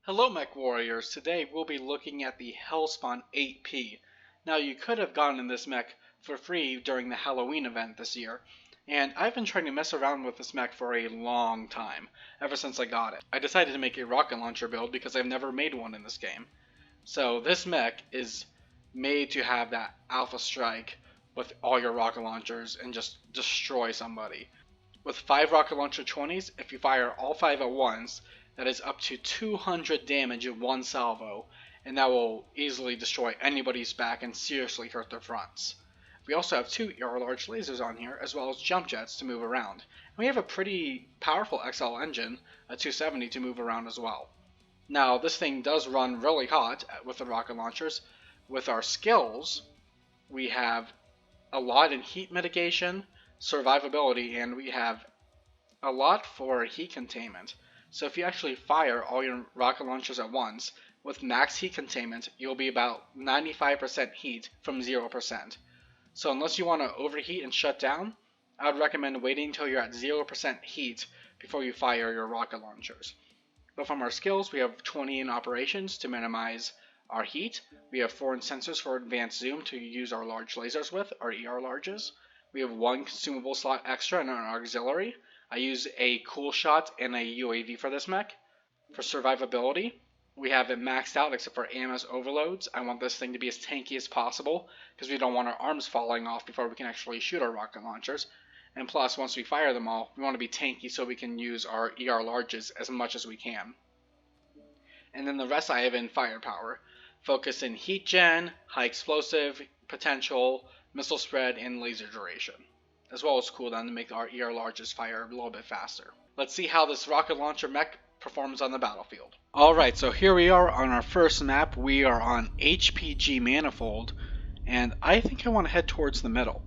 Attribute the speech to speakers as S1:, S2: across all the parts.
S1: Hello Mech Warriors, today we'll be looking at the HELLSPAWN 8P. Now you could have gotten this mech for free during the Halloween event this year, and I've been trying to mess around with this mech for a long time, ever since I got it. I decided to make a rocket launcher build because I've never made one in this game. So this mech is made to have that alpha strike with all your rocket launchers and just destroy somebody. With 5 rocket launcher 20s, if you fire all 5 at once, that is up to 200 damage in one salvo, and that will easily destroy anybody's back and seriously hurt their fronts. We also have 2 large lasers on here, as well as jump jets to move around. And we have a pretty powerful XL engine, a 270, to move around as well. Now, this thing does run really hot with the rocket launchers. With our skills, we have a lot in heat mitigation, survivability, and we have a lot for heat containment. So if you actually fire all your rocket launchers at once, with max heat containment, you'll be about 95% heat from 0%. So unless you want to overheat and shut down, I would recommend waiting until you're at 0% heat before you fire your rocket launchers. But from our skills, we have 20 in operations to minimize our heat. We have 4 in sensors for advanced zoom to use our large lasers with, our ER larges. We have 1 consumable slot extra in our auxiliary. I use a cool shot and a UAV for this mech. For survivability, we have it maxed out except for AMS overloads. I want this thing to be as tanky as possible because we don't want our arms falling off before we can actually shoot our rocket launchers. And plus, once we fire them all, we want to be tanky so we can use our ER larges as much as we can. And then the rest I have in firepower. Focus in heat gen, high explosive potential, missile spread, and laser duration, as well as cooldown to make our ER larges fire a little bit faster. Let's see how this rocket launcher mech performs on the battlefield. Alright, so here we are on our first map. We are on HPG Manifold, and I think I want to head towards the middle,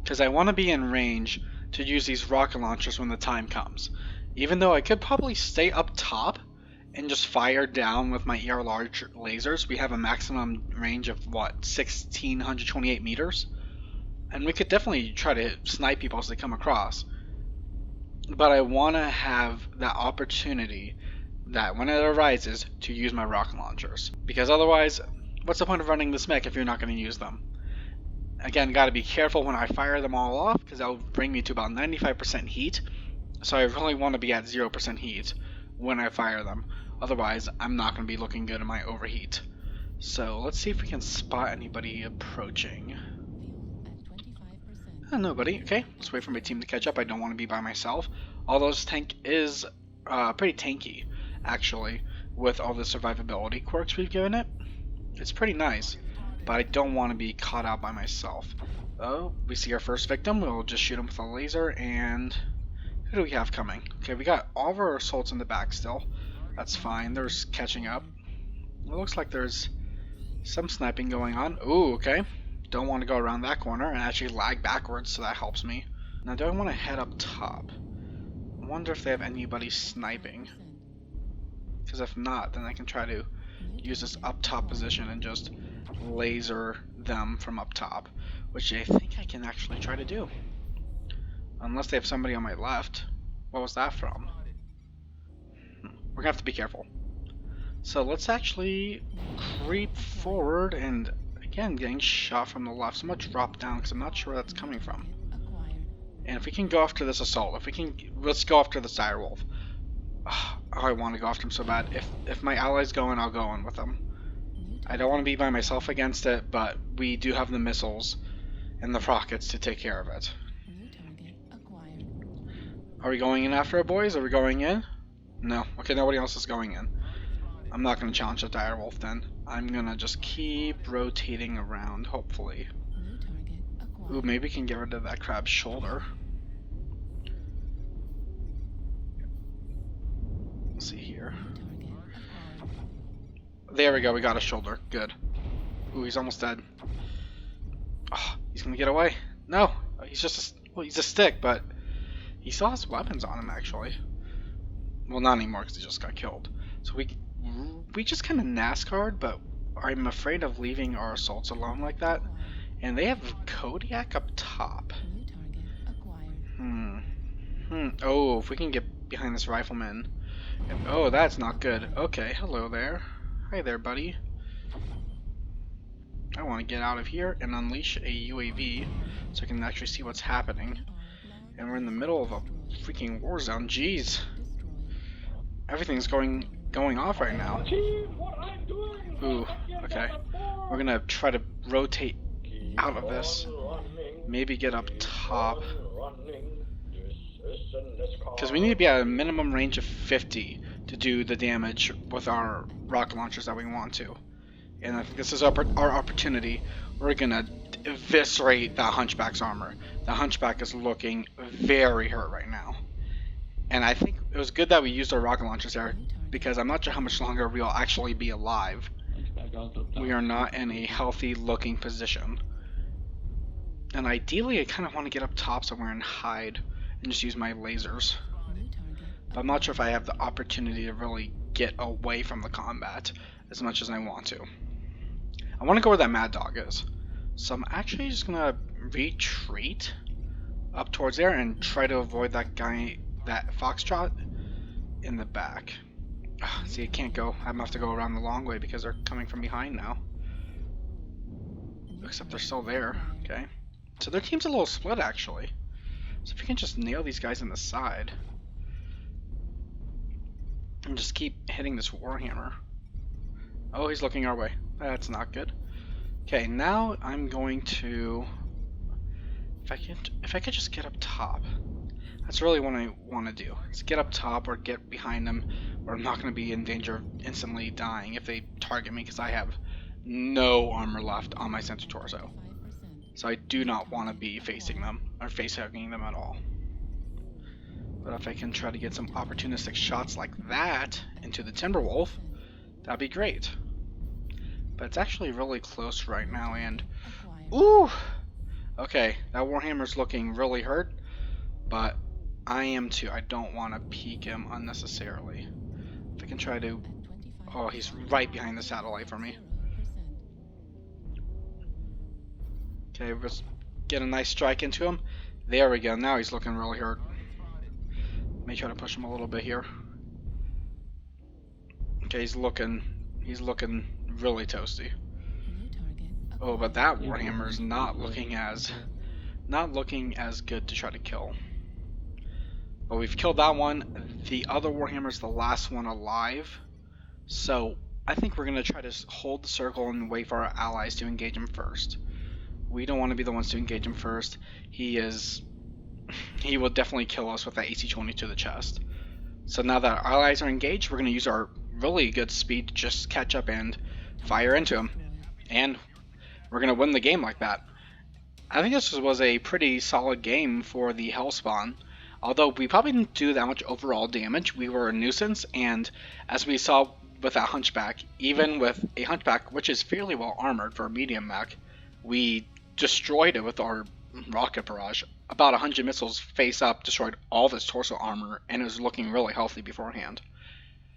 S1: because I want to be in range to use these rocket launchers when the time comes. Even though I could probably stay up top and just fire down with my ER large lasers. We have a maximum range of, 1628 meters? And we could definitely try to snipe people as they come across. But I want to have that opportunity that when it arises to use my rocket launchers. Because otherwise, what's the point of running this mech if you're not going to use them? Again, got to be careful when I fire them all off because that will bring me to about 95% heat. So I really want to be at 0% heat when I fire them. Otherwise, I'm not going to be looking good in my overheat. So let's see if we can spot anybody approaching. Nobody. Okay, let's wait for my team to catch up. I don't want to be by myself. Although this tank is pretty tanky, actually, with all the survivability quirks we've given it. It's pretty nice, but I don't want to be caught out by myself. Oh, we see our first victim. We'll just shoot him with a laser, and who do we have coming? Okay, we got all of our assaults in the back still. That's fine. There's catching up. It looks like there's some sniping going on. Ooh, okay. Don't want to go around that corner and actually lag backwards, so that helps me. Now, do I want to head up top? I wonder if they have anybody sniping. Because if not, then I can try to use this up top position and just laser them from up top, which I think I can actually try to do. Unless they have somebody on my left. What was that from? We're gonna have to be careful. So let's actually creep forward, and again, getting shot from the left. So I'm gonna drop down because I'm not sure where that's coming from. And if we can go after this assault, let's go after the direwolf. Oh, I want to go after him so bad. If my allies go in, I'll go in with them. I don't want to be by myself against it, but we do have the missiles and the rockets to take care of it. Are we going in after it, boys? Are we going in? No. Okay, nobody else is going in. I'm not going to challenge the direwolf then. I'm going to just keep rotating around, hopefully. Ooh, maybe we can get rid of that crab's shoulder. Let's see here. There we go, we got a shoulder. Good. Ooh, he's almost dead. Oh, he's going to get away. No, he's just he's a stick, but he still has weapons on him, actually. Well, not anymore because he just got killed. So we just kind of NASCAR'd, but I'm afraid of leaving our assaults alone like that. And they have Kodiak up top. Oh, if we can get behind this rifleman Oh, that's not good. Okay, hello there. Hi there, buddy. I want to get out of here and unleash a UAV so I can actually see what's happening. And we're in the middle of a freaking war zone. Jeez. Everything's going off right now. Ooh, okay. We're gonna try to rotate out of this. Maybe get up top. Because we need to be at a minimum range of 50 to do the damage with our rocket launchers that we want to. And I think this is our opportunity. We're gonna eviscerate that Hunchback's armor. The Hunchback is looking very hurt right now. And I think it was good that we used our rocket launchers there, because I'm not sure how much longer we'll actually be alive. We are not in a healthy looking position. And ideally I kind of want to get up top somewhere and hide and just use my lasers. But I'm not sure if I have the opportunity to really get away from the combat as much as I want to. I want to go where that Mad Dog is. So I'm actually just going to retreat up towards there and try to avoid that guy, that Foxtrot, in the back. See, I can't go. I'm going to have to go around the long way because they're coming from behind now. Except they're still there. Okay. So their team's a little split, actually. So if we can just nail these guys on the side and just keep hitting this Warhammer. Oh, he's looking our way. That's not good. Okay, now I'm going to, if I could just get up top. That's really what I want to do. Is get up top or get behind them, where I'm not going to be in danger of instantly dying if they target me, because I have no armor left on my center torso. So I do not want to be facing them or face-hugging them at all. But if I can try to get some opportunistic shots like that into the Timberwolf, that'd be great. But it's actually really close right now, and ooh! Okay, that Warhammer's looking really hurt, but I am too. I don't want to peek him unnecessarily. If I can try to... Oh, he's right behind the satellite for me. Okay, let's get a nice strike into him. There we go. Now he's looking really hurt. May try to push him a little bit here. Okay, he's looking really toasty. Oh, but that Warhammer is not looking as good to try to kill. But we've killed that one. The other Warhammer's the last one alive. So I think we're gonna try to hold the circle and wait for our allies to engage him first. We don't want to be the ones to engage him first. He will definitely kill us with that AC-20 to the chest. So now that our allies are engaged, we're going to use our really good speed to just catch up and fire into him. And we're going to win the game like that. I think this was a pretty solid game for the HELLSPAWN. Although we probably didn't do that much overall damage, we were a nuisance, and as we saw with that Hunchback, even with a Hunchback, which is fairly well armored for a medium mech, we destroyed it with our rocket barrage. About 100 missiles face up destroyed all of its torso armor, and it was looking really healthy beforehand.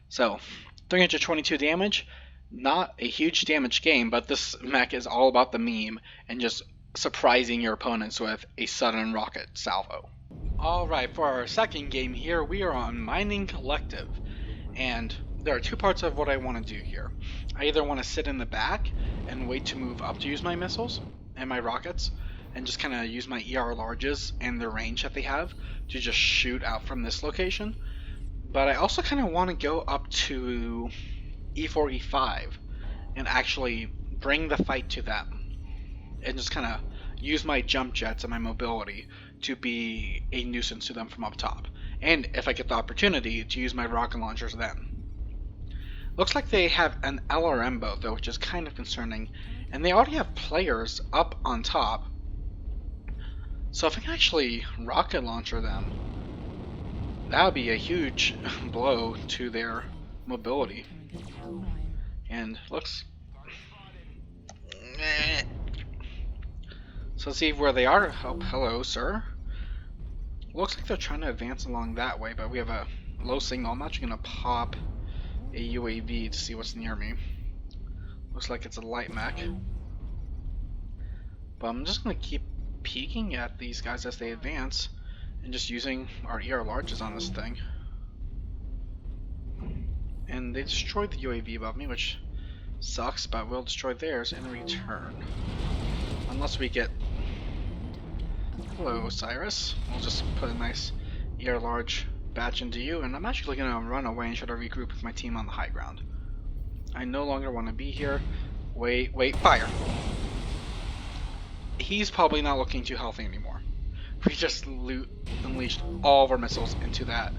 S1: So 322 damage, not a huge damage game, but this mech is all about the meme and just surprising your opponents with a sudden rocket salvo. Alright, for our second game here, we are on Mining Collective, and there are two parts of what I want to do here. I either want to sit in the back and wait to move up to use my missiles and my rockets, and just kind of use my ER larges and the range that they have to just shoot out from this location. But I also kind of want to go up to E4, E5 and actually bring the fight to them and just kind of use my jump jets and my mobility to be a nuisance to them from up top. And if I get the opportunity, to use my rocket launchers then. Looks like they have an LRM boat though, which is kind of concerning. And they already have players up on top. So if I can actually rocket launcher them, that would be a huge blow to their mobility. And looks... So let's see where they are. Oh, hello, sir. Looks like they're trying to advance along that way, but we have a low signal. I'm actually going to pop a UAV to see what's near me. Looks like it's a light mech. But I'm just going to keep peeking at these guys as they advance and just using our ER larges on this thing. And they destroyed the UAV above me, which sucks, but we'll destroy theirs in return. Unless we get... Hello, Cyrus. We'll just put a nice large batch into you, and I'm actually going to run away and try to regroup with my team on the high ground. I no longer want to be here. Wait, fire! He's probably not looking too healthy anymore. We just unleashed all of our missiles into that.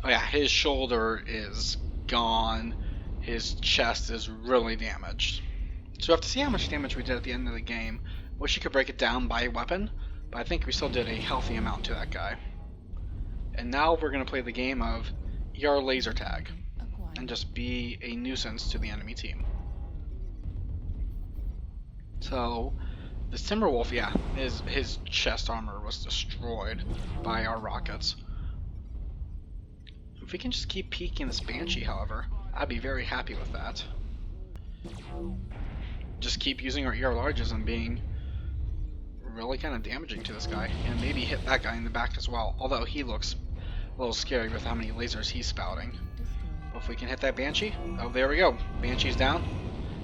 S1: Oh yeah, his shoulder is gone. His chest is really damaged. So we have to see how much damage we did at the end of the game. Wish you could break it down by weapon, but I think we still did a healthy amount to that guy. And now we're going to play the game of ER laser tag and just be a nuisance to the enemy team. So this Timberwolf, yeah, his chest armor was destroyed by our rockets. If we can just keep peeking this Banshee, however, I'd be very happy with that. Just keep using our ER larges and being really kind of damaging to this guy, and maybe hit that guy in the back as well, although he looks a little scary with how many lasers he's spouting. But if we can hit that Banshee, oh, there we go, Banshee's down.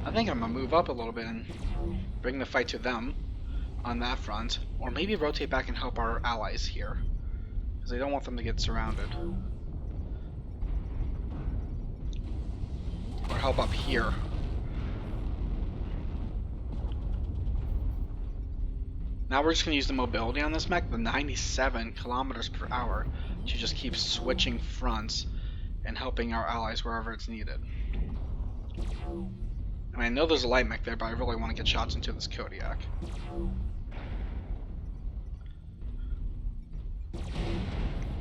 S1: I think I'm going to move up a little bit and bring the fight to them on that front, or maybe rotate back and help our allies here, because I don't want them to get surrounded. Or help up here. Now we're just going to use the mobility on this mech, the 97 kilometers per hour, to just keep switching fronts and helping our allies wherever it's needed. And I know there's a light mech there, but I really want to get shots into this Kodiak.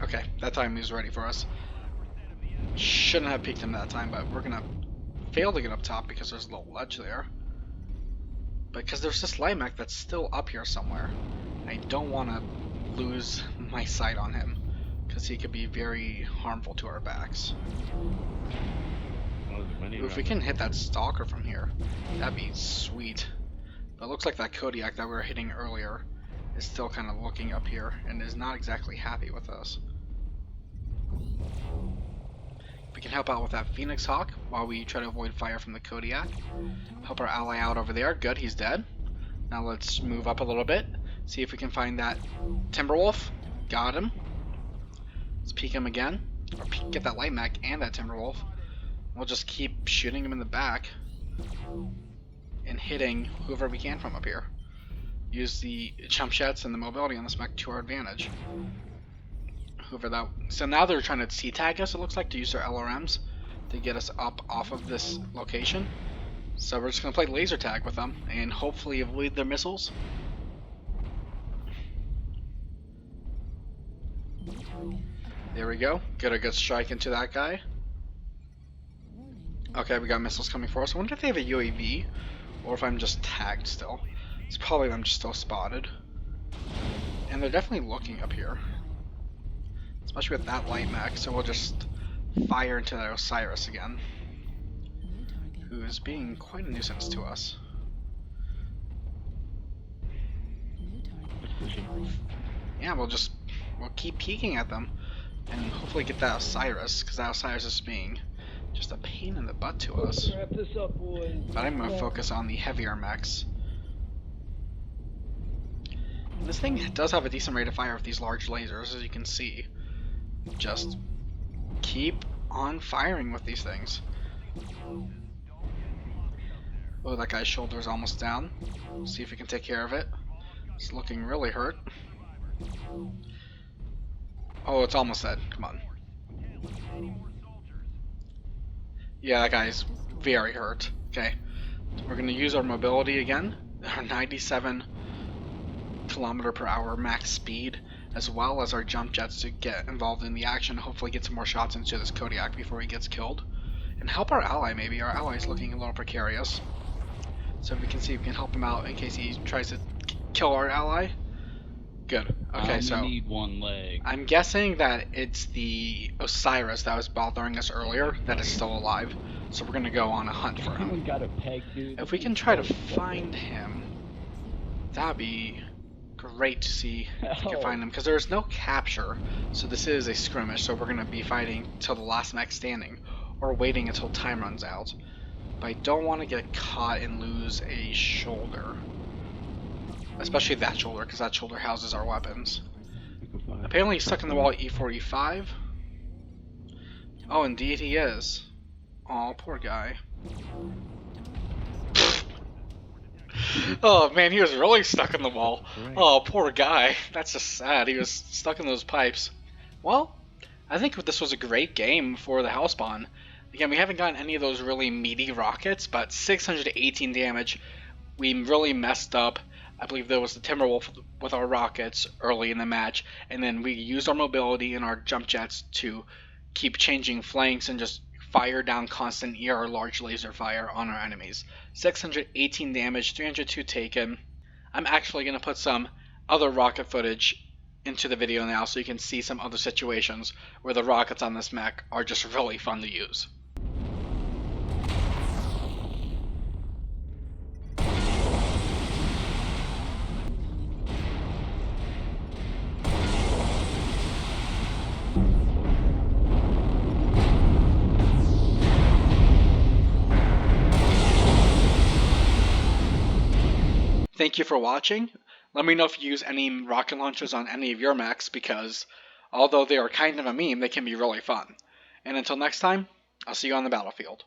S1: Okay, that time is ready for us. Shouldn't have peeked him that time, but we're going to fail to get up top because there's a little ledge there. Because there's this light mech that's still up here somewhere. I don't want to lose my sight on him, because he could be very harmful to our backs. Ooh, if we can hit that stalker from here, that'd be sweet. But it looks like that Kodiak that we were hitting earlier is still kind of looking up here and is not exactly happy with us. We can help out with that Phoenix Hawk while we try to avoid fire from the Kodiak. Help our ally out over there. Good, he's dead. Now let's move up a little bit. See if we can find that Timberwolf. Got him. Let's peek him again. Or get that light mech and that Timberwolf. We'll just keep shooting him in the back and hitting whoever we can from up here. Use the jump jets and the mobility on this mech to our advantage. Whoever that. So now they're trying to C-tag us, it looks like, to use their LRMs to get us up off of this location. So we're just going to play laser tag with them and hopefully avoid their missiles. There we go. Get a good strike into that guy. Okay, we got missiles coming for us. I wonder if they have a UAV or if I'm just tagged still. It's probably I'm just still spotted. And they're definitely looking up here. Especially with that light mech, so we'll just fire into that Osiris again, who is being quite a nuisance to us. Yeah, we'll keep peeking at them and hopefully get that Osiris, because that Osiris is being just a pain in the butt to us. But I'm going to focus on the heavier mechs. And this thing does have a decent rate of fire with these large lasers, as you can see. Just keep on firing with these things. Oh, that guy's shoulder is almost down. See if we can take care of it. It's looking really hurt. Oh, it's almost dead. Come on. Yeah, that guy's very hurt. Okay. We're going to use our mobility again. Our 97 kilometer per hour max speed, as well as our jump jets to get involved in the action, hopefully get some more shots into this Kodiak before he gets killed. And help our ally maybe. Our ally's looking a little precarious. So if we can see if we can help him out in case he tries to kill our ally. Good. Okay, so
S2: need one leg.
S1: I'm guessing that it's the Osiris that was bothering us earlier that is still alive. So we're gonna go on a hunt for him.
S2: We got a peg, dude.
S1: If we can try to find him, that'd be great to see if we can find him, because there's no capture, so this is a skirmish, so we're going to be fighting till the last mech standing, or waiting until time runs out. But I don't want to get caught and lose a shoulder. Especially that shoulder, because that shoulder houses our weapons. Apparently he's stuck in the wall at E4, E5. Oh, indeed he is. Aw, poor guy. Oh man, he was really stuck in the wall. Oh, poor guy. That's just sad. He was stuck in those pipes. Well, I think this was a great game for the HELLSPAWN. Again, we haven't gotten any of those really meaty rockets, but 618 damage. We really messed up. I believe there was the Timberwolf with our rockets early in the match, and then we used our mobility and our jump jets to keep changing flanks and just fire down constant ER large laser fire on our enemies. 618 damage, 302 taken. I'm actually going to put some other rocket footage into the video now so you can see some other situations where the rockets on this mech are just really fun to use. Thank you for watching. Let me know if you use any rocket launchers on any of your mechs, because although they are kind of a meme, they can be really fun. And until next time, I'll see you on the battlefield.